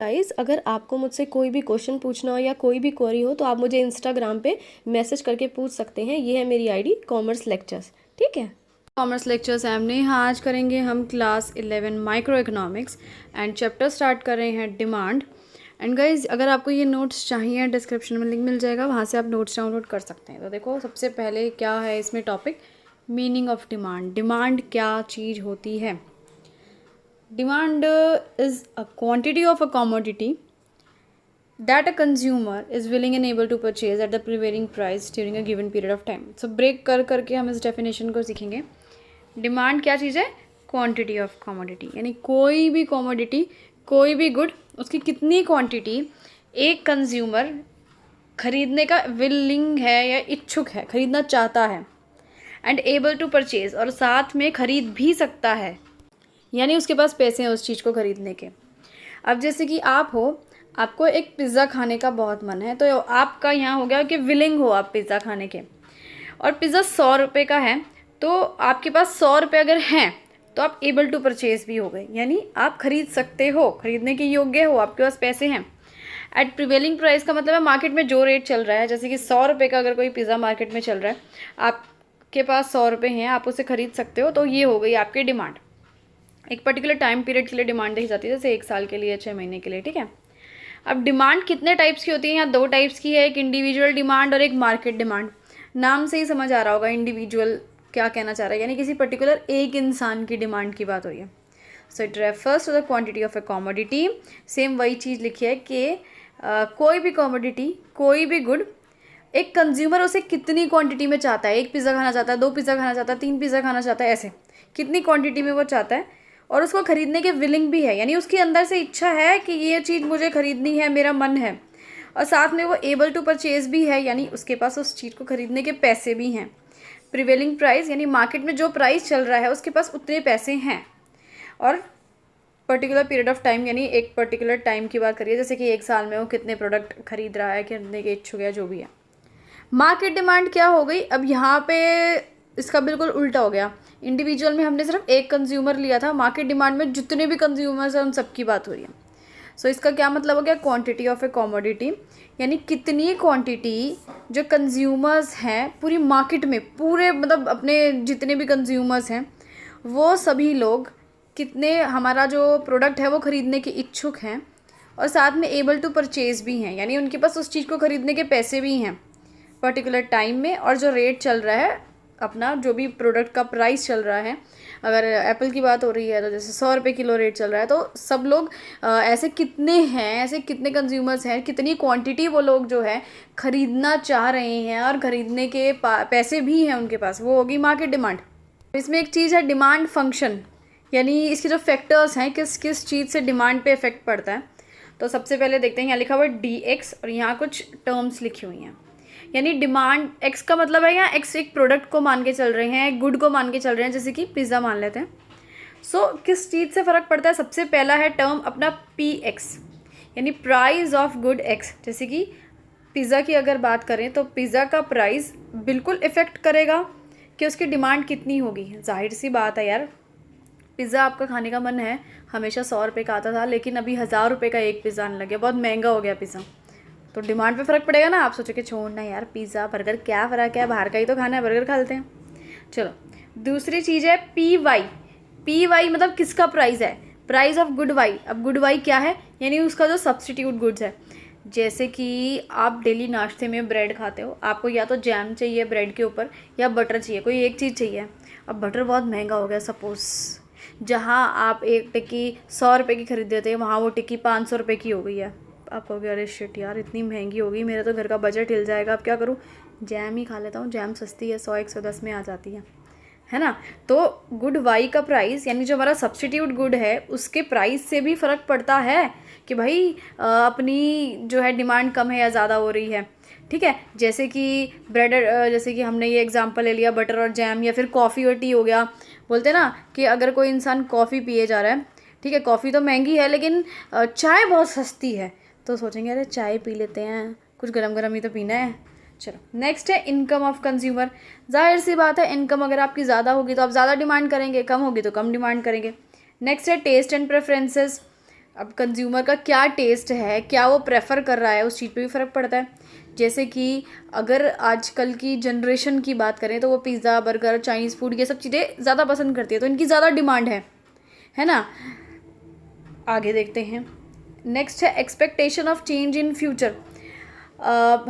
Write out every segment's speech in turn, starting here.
Guys, अगर आपको मुझसे कोई भी क्वेश्चन पूछना हो या कोई भी क्वेरी हो तो आप मुझे इंस्टाग्राम पे मैसेज करके पूछ सकते हैं। ये है मेरी आईडी कॉमर्स लेक्चर्स। ठीक है, कॉमर्स लेक्चर्स है हमने। हाँ, आज करेंगे हम class 11 micro economics and chapter start कर रहे हैं डिमांड। एंड गाइज, अगर आपको ये नोट्स चाहिए डिस्क्रिप्शन में लिंक मिल जाएगा, वहाँ से आप नोट्स डाउनलोड कर सकते हैं। तो देखो, सबसे पहले क्या है इसमें topic, meaning of demand. Demand क्या चीज़ होती है? Demand is a quantity of a commodity that a consumer is willing and able to purchase at the prevailing price during a given period of time. So break कर करके हम इस definition को सीखेंगे। Demand क्या चीज़ है? क्वांटिटी ऑफ कमोडिटी, यानी कोई भी कमोडिटी, कोई भी गुड, उसकी कितनी क्वांटिटी एक कंज्यूमर खरीदने का विलिंग है या इच्छुक है, खरीदना चाहता है, एंड एबल टू परचेज, और साथ में खरीद भी सकता है, यानी उसके पास पैसे हैं उस चीज़ को खरीदने के। अब जैसे कि आप हो, आपको एक पिज़्ज़ा खाने का बहुत मन है, तो आपका यहाँ हो गया कि विलिंग हो आप पिज़्ज़ा खाने के, और पिज़्ज़ा 100 रुपये का है, तो आपके पास 100 रुपये अगर हैं तो आप एबल टू परचेज भी हो गए, यानी आप खरीद सकते हो, खरीदने के योग्य हो, आपके पास पैसे हैं। एट प्रिवेलिंग प्राइस का मतलब है मार्केट में जो रेट चल रहा है, जैसे कि 100 रुपये का अगर कोई पिज़्ज़ा मार्केट में चल रहा है, आपके पास 100 रुपये हैं, आप उसे खरीद सकते हो, तो ये हो गई आपकी डिमांड। एक पर्टिकुलर टाइम पीरियड के लिए डिमांड देखी जाती है, जैसे 1 साल के लिए, 6 महीने के लिए। ठीक है, अब डिमांड कितने टाइप्स की होती है? यहाँ 2 टाइप्स की है, एक इंडिविजुअल डिमांड और एक मार्केट डिमांड। नाम से ही समझ आ रहा होगा इंडिविजुअल क्या कहना चाह रहा है, यानी किसी पर्टिकुलर एक इंसान की डिमांड की बात हो रही है। So it refers to the quantity of a commodity. Same वही चीज़ लिखी है कि कोई भी कॉमोडिटी, कोई भी गुड, एक कंज्यूमर उसे कितनी क्वांटिटी में चाहता है, 1 पिज़्ज़ा खाना चाहता है, 2 पिज़्ज़ा खाना चाहता है, 3 पिज़्ज़ा खाना चाहता है, ऐसे कितनी क्वांटिटी में वो चाहता है, और उसको खरीदने के विलिंग भी है, यानी उसके अंदर से इच्छा है कि ये चीज़ मुझे खरीदनी है, मेरा मन है, और साथ में वो एबल टू परचेज भी है, यानी उसके पास उस चीज़ को खरीदने के पैसे भी हैं। प्रिवेलिंग प्राइस, यानी मार्केट में जो प्राइस चल रहा है उसके पास उतने पैसे हैं, और पर्टिकुलर पीरियड ऑफ टाइम, यानी एक पर्टिकुलर टाइम की बात करिए, जैसे कि 1 साल में वो कितने प्रोडक्ट खरीद रहा है, खरीदने के इच्छुक है, जो भी है। मार्केट डिमांड क्या हो गई? अब यहाँ पे इसका बिल्कुल उल्टा हो गया। इंडिविजुअल में हमने सिर्फ एक कंज्यूमर लिया था, मार्केट डिमांड में जितने भी कंज्यूमर्स हैं उन सबकी बात हो रही है। सो इसका क्या मतलब हो गया? क्वांटिटी ऑफ ए कमोडिटी, यानी कितनी क्वांटिटी जो कंज्यूमर्स हैं पूरी मार्केट में, पूरे मतलब अपने जितने भी कंज्यूमर्स हैं वो सभी लोग कितने हमारा जो प्रोडक्ट है वो ख़रीदने के इच्छुक हैं, और साथ में एबल टू परचेज भी हैं, यानी उनके पास उस चीज़ को ख़रीदने के पैसे भी हैं पर्टिकुलर टाइम में, और जो रेट चल रहा है अपना, जो भी प्रोडक्ट का प्राइस चल रहा है, अगर एप्पल की बात हो रही है तो जैसे 100 रुपये किलो रेट चल रहा है, तो सब लोग ऐसे कितने हैं, ऐसे कितने कंज्यूमर्स हैं, कितनी क्वांटिटी वो लोग जो है ख़रीदना चाह रहे हैं, और ख़रीदने के पैसे भी हैं उनके पास, वो होगी मार्केट डिमांड। इसमें एक चीज़ है डिमांड फंक्शन, यानी इसके जो फैक्टर्स हैं, किस किस चीज़ से डिमांड पे इफेक्ट पड़ता है। तो सबसे पहले देखते हैं, यहाँ लिखा हुआ है DX, और यहाँ कुछ टर्म्स लिखी हुई हैं, यानी डिमांड एक्स का मतलब है, यहाँ एक्स एक प्रोडक्ट को मान के चल रहे हैं, एक गुड को मान के चल रहे हैं, जैसे कि पिज़्ज़ा मान लेते हैं। सो किस चीज़ से फ़र्क पड़ता है? सबसे पहला है टर्म अपना PX, यानी प्राइस ऑफ गुड एक्स। जैसे कि पिज़्ज़ा की अगर बात करें तो पिज़्ज़ा का प्राइस बिल्कुल इफ़ेक्ट करेगा कि उसकी डिमांड कितनी होगी। जाहिर सी बात है यार, पिज़्ज़ा आपका खाने का मन है, हमेशा 100 रुपये का आता था, लेकिन अभी 1000 रुपये का एक पिज़्ज़ा आने लग गया, बहुत महंगा हो गया पिज़्ज़ा, तो डिमांड पे फ़र्क पड़ेगा ना। आप सोचो कि छोड़ना यार, पिज़्ज़ा बर्गर क्या फ़र्क है, बाहर का ही तो खाना है, बर्गर खा लेते हैं। चलो, दूसरी चीज़ है PY मतलब किसका प्राइस है? Price of good Y. अब गुड वाई क्या है? यानी उसका जो सब्सटीट्यूट गुड्स है, जैसे कि आप डेली नाश्ते में ब्रेड खाते हो, आपको या तो जैम चाहिए ब्रेड के ऊपर, या बटर चाहिए, कोई एक चीज़ चाहिए। अब बटर बहुत महंगा हो गया, सपोज़ जहाँ आप एक टिक्की 100 रुपये की खरीदते थे, वहाँ वो टिक्की 500 रुपये की हो गई है। आप कहोगे अरे शिट यार, इतनी महंगी हो गई, मेरा तो घर का बजट हिल जाएगा, अब क्या करूँ? जैम ही खा लेता हूँ, जैम सस्ती है, 100-110 में आ जाती है ना। तो गुड वाई का प्राइस, यानी जो हमारा सब्स्टिट्यूट गुड है उसके प्राइस से भी फ़र्क पड़ता है कि भाई अपनी जो है डिमांड कम है या ज़्यादा हो रही है। ठीक है, जैसे कि ब्रेड, जैसे कि हमने ये एग्जांपल ले लिया बटर और जैम, या फिर कॉफ़ी और टी हो गया। बोलते हैं ना कि अगर कोई इंसान कॉफ़ी पिए जा रहा है, ठीक है, कॉफ़ी तो महंगी है लेकिन चाय बहुत सस्ती है, तो सोचेंगे अरे चाय पी लेते हैं, कुछ गरम गरम ही तो पीना है, चलो नेक्स्ट है इनकम ऑफ कंज्यूमर। जाहिर सी बात है, इनकम अगर आपकी ज़्यादा होगी तो आप ज़्यादा डिमांड करेंगे, कम होगी तो कम डिमांड करेंगे। नेक्स्ट है टेस्ट एंड प्रेफरेंसेस। अब कंज्यूमर का क्या टेस्ट है, क्या वो प्रेफर कर रहा है, उस चीज़ पे भी फ़र्क पड़ता है। जैसे कि अगर आजकल की जनरेशन की बात करें तो वो पिज़्ज़ा, बर्गर, चाइनीज़ फूड ये सब चीज़ें ज़्यादा पसंद करती है, तो इनकी ज़्यादा डिमांड है ना। आगे देखते हैं। नेक्स्ट है expectation of change in future.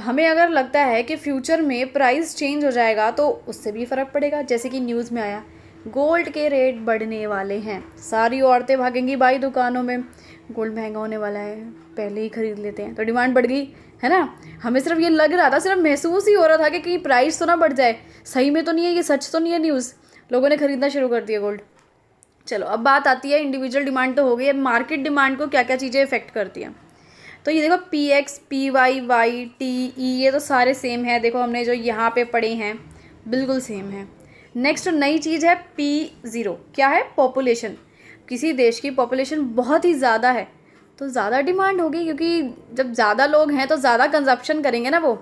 हमें अगर लगता है कि फ्यूचर में प्राइस चेंज हो जाएगा तो उससे भी फ़र्क पड़ेगा। जैसे कि न्यूज़ में आया गोल्ड के रेट बढ़ने वाले हैं, सारी औरतें भागेंगी भाई दुकानों में, गोल्ड महंगा होने वाला है, पहले ही ख़रीद लेते हैं, तो डिमांड बढ़ गई, है ना। हमें सिर्फ ये लग रहा था, सिर्फ महसूस ही हो रहा था कि कहीं प्राइस तो ना बढ़ जाए, सही में तो नहीं है, ये सच तो नहीं है न्यूज़, लोगों ने ख़रीदना शुरू कर दिया गोल्ड। चलो अब बात आती है, इंडिविजुअल डिमांड तो हो गई, अब मार्केट डिमांड को क्या क्या चीज़ें इफेक्ट करती हैं। तो ये देखो PX, PY, YTE ये तो सारे सेम है, देखो हमने जो यहाँ पे पढ़े हैं बिल्कुल सेम है। नेक्स्ट नई चीज़ है P0, क्या है, पॉपुलेशन। किसी देश की पॉपुलेशन बहुत ही ज़्यादा है तो ज़्यादा डिमांड होगी, क्योंकि जब ज़्यादा लोग हैं तो ज़्यादा कंजप्शन करेंगे ना वो,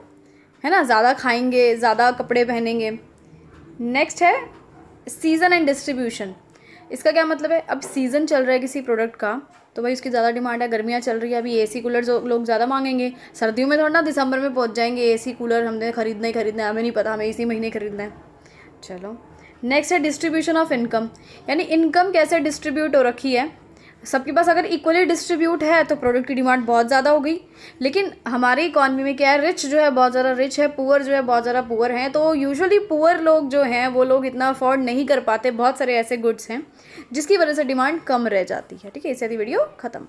है ना, ज़्यादा खाएंगे, ज़्यादा कपड़े पहनेंगे। नेक्स्ट है सीज़न एंड डिस्ट्रीब्यूशन। इसका क्या मतलब है, अब सीज़न चल रहा है किसी प्रोडक्ट का तो भाई उसकी ज़्यादा डिमांड है, गर्मियाँ चल रही है, अभी AC कूलर जो लोग ज़्यादा मांगेंगे, सर्दियों में थोड़ा ना दिसंबर में पहुंच जाएंगे AC कूलर हमने ख़रीदना ही ख़रीदना है, हमें नहीं पता हमें इसी महीने ख़रीदना है। चलो नेक्स्ट है डिस्ट्रीब्यूशन ऑफ इनकम, यानी इनकम कैसे डिस्ट्रीब्यूट हो रखी है। सबके पास अगर इक्वली डिस्ट्रीब्यूट है तो प्रोडक्ट की डिमांड बहुत ज़्यादा हो गई, लेकिन हमारी इकॉनमी में क्या है, रिच जो है बहुत ज़्यादा रिच है, पुअर जो है बहुत ज़्यादा पुअर हैं, तो यूजुअली पुअर लोग जो हैं वो लोग इतना अफोर्ड नहीं कर पाते, बहुत सारे ऐसे गुड्स हैं जिसकी वजह से डिमांड कम रह जाती है। ठीक है, इससे वीडियो ख़त्म।